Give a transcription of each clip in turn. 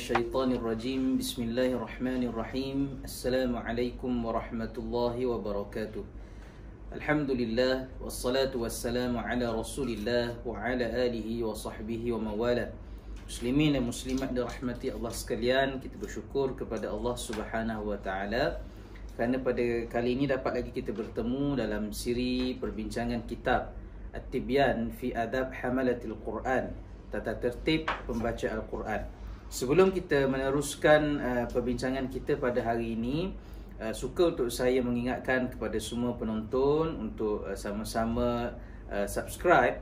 الشيطان الرجيم. بسم الله الرحمن الرحيم. السلام عليكم ورحمة الله وبركاته. الحمد لله والصلاة والسلام على رسول الله وعلى آله وصحبه ومواله. Muslimin dan muslimat dirahmati Allah sekalian, kita bersyukur kepada Allah Subhanahu wa taala kerana pada kali ini dapat lagi kita bertemu dalam siri perbincangan kitab At-Tibyan fi Adab Hamalatil Quran, tata tertib pembaca Al-Quran. Sebelum kita meneruskan perbincangan kita pada hari ini, suka untuk saya mengingatkan kepada semua penonton untuk sama-sama subscribe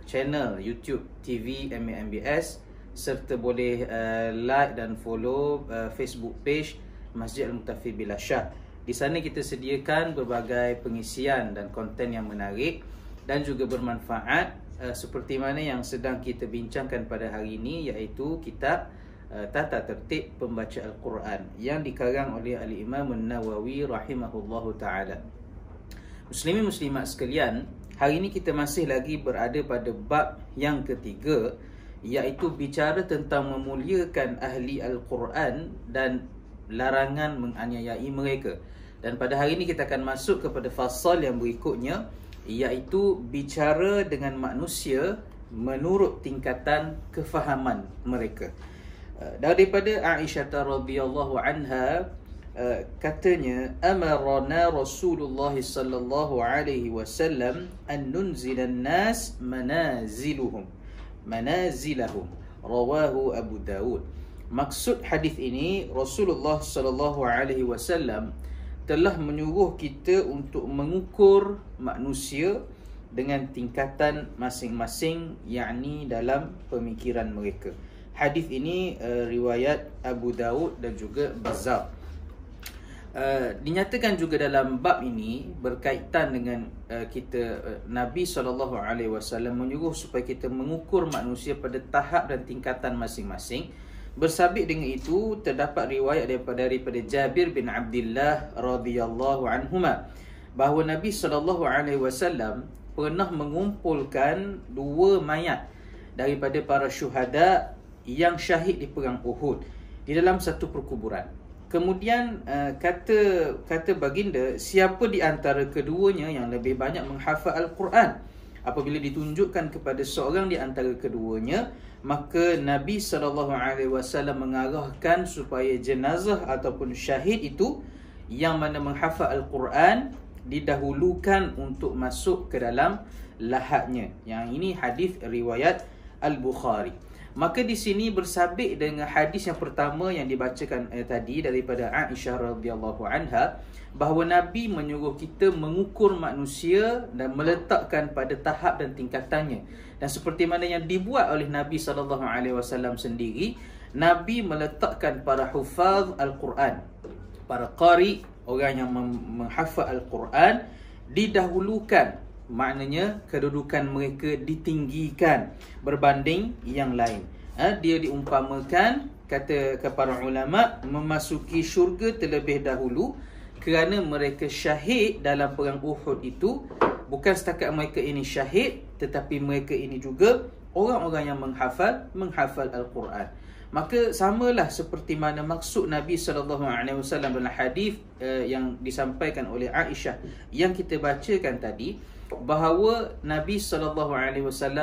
channel YouTube TV MAMBS, serta boleh like dan follow Facebook page Masjid Al-Muqtafi Bila Syah. Di sana kita sediakan berbagai pengisian dan konten yang menarik dan juga bermanfaat, seperti mana yang sedang kita bincangkan pada hari ini, iaitu kitab Tata Tertib Pembaca Al-Quran yang dikarang oleh Al-Imam An-Nawawi rahimahullahu ta'ala. Muslimin muslimat sekalian, hari ini kita masih lagi berada pada bab yang ketiga, iaitu bicara tentang memuliakan ahli Al-Quran dan larangan menganiayai mereka. Dan pada hari ini kita akan masuk kepada fasal yang berikutnya, iaitu bicara dengan manusia menurut tingkatan kefahaman mereka. Daripada Aisyah radhiyallahu anha, katanya, amarna Rasulullah sallallahu alaihi wasallam an nunzilan nas manazilahum, rawahu Abu Dawud. Maksud hadis ini, Rasulullah sallallahu alaihi wasallam telah menyuruh kita untuk mengukur manusia dengan tingkatan masing-masing, yakni dalam pemikiran mereka. Hadis ini riwayat Abu Dawud dan juga Bazzar. Dinyatakan juga dalam bab ini berkaitan dengan Nabi SAW menyuruh supaya kita mengukur manusia pada tahap dan tingkatan masing-masing. Bersabit dengan itu, terdapat riwayat daripada Jabir bin Abdullah radhiyallahu anhuma bahawa Nabi SAW pernah mengumpulkan dua mayat daripada para syuhada yang syahid di perang Uhud di dalam satu perkuburan. Kemudian kata baginda, siapa di antara keduanya yang lebih banyak menghafal Al-Quran? Apabila ditunjukkan kepada seorang di antara keduanya, maka Nabi SAW mengarahkan supaya jenazah ataupun syahid itu yang mana menghafal Al-Quran didahulukan untuk masuk ke dalam lahatnya. Yang ini hadis riwayat Al-Bukhari. Maka di sini bersabit dengan hadis yang pertama yang dibacakan tadi daripada Aisyah radhiyallahu anha, bahawa Nabi menyuruh kita mengukur manusia dan meletakkan pada tahap dan tingkatannya. Dan seperti mana yang dibuat oleh Nabi SAW sendiri, Nabi meletakkan para hufaz Al-Quran, para qari, orang yang menghafal Al-Quran, didahulukan. Maknanya kedudukan mereka ditinggikan berbanding yang lain. Dia diumpamakan, kata para ulama, memasuki syurga terlebih dahulu kerana mereka syahid dalam perang Uhud itu. Bukan setakat mereka ini syahid, tetapi mereka ini juga orang-orang yang menghafal Al-Quran. Maka samalah seperti mana maksud Nabi SAW dalam hadis yang disampaikan oleh Aisyah yang kita bacakan tadi, bahawa Nabi SAW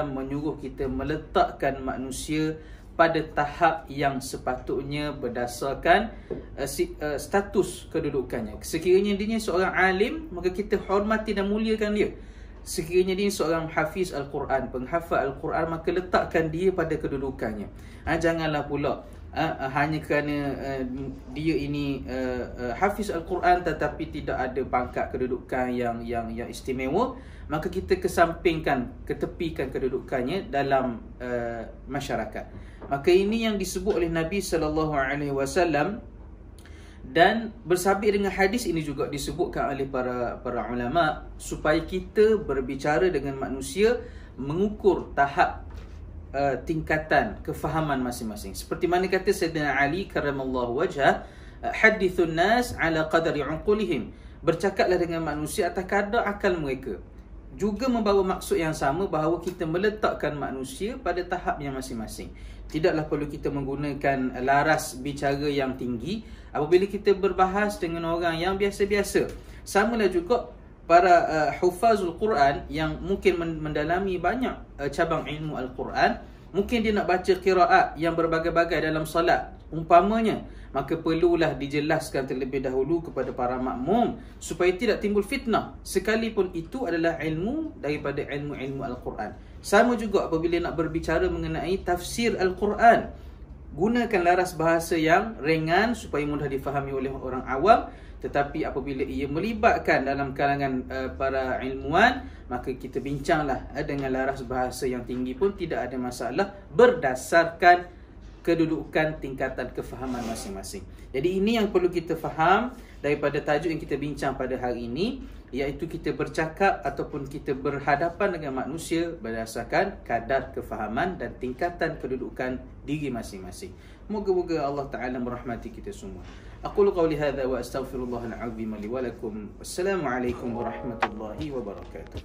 menyuruh kita meletakkan manusia pada tahap yang sepatutnya berdasarkan status kedudukannya. Sekiranya dia seorang alim, maka kita hormati dan muliakan dia. Sekiranya dia seorang hafiz Al-Quran, penghafal Al-Quran, maka letakkan dia pada kedudukannya. Janganlah pula hanya kerana dia ini hafiz Al-Quran tetapi tidak ada pangkat kedudukan yang istimewa, maka kita ketepikan kedudukannya dalam masyarakat. Maka ini yang disebut oleh Nabi SAW. Dan bersabit dengan hadis ini juga disebutkan oleh para ulama supaya kita berbicara dengan manusia mengukur tahap tingkatan kefahaman masing-masing. Seperti mana kata Sayyidina Ali karramallahu wajhah, hadithun nas ala qadari uqulihim, bercakaplah dengan manusia atas kadar akal mereka. Juga membawa maksud yang sama, bahawa kita meletakkan manusia pada tahap yang masing-masing. tidaklah perlu kita menggunakan laras bicara yang tinggi apabila kita berbahas dengan orang yang biasa-biasa. Samalah juga para hufazul Quran yang mungkin mendalami banyak cabang ilmu Al-Quran, mungkin dia nak baca qiraat yang berbagai-bagai dalam salat umpamanya, maka perlulah dijelaskan terlebih dahulu kepada para makmum supaya tidak timbul fitnah, sekalipun itu adalah ilmu daripada ilmu-ilmu Al-Quran. Sama juga apabila nak berbicara mengenai tafsir Al-Quran, gunakan laras bahasa yang ringan supaya mudah difahami oleh orang awam. Tetapi apabila ia melibatkan dalam kalangan para ilmuwan, maka kita bincanglah dengan laras bahasa yang tinggi pun tidak ada masalah berdasarkan kedudukan tingkatan kefahaman masing-masing. Jadi ini yang perlu kita faham daripada tajuk yang kita bincang pada hari ini, iaitu kita bercakap ataupun kita berhadapan dengan manusia berdasarkan kadar kefahaman dan tingkatan kedudukan diri masing-masing. Moga-moga Allah Ta'ala merahmati kita semua. Aqulu qawli hadha wa astaghfirullahal azim li wa lakum. Wassalamualaikum warahmatullahi wabarakatuh.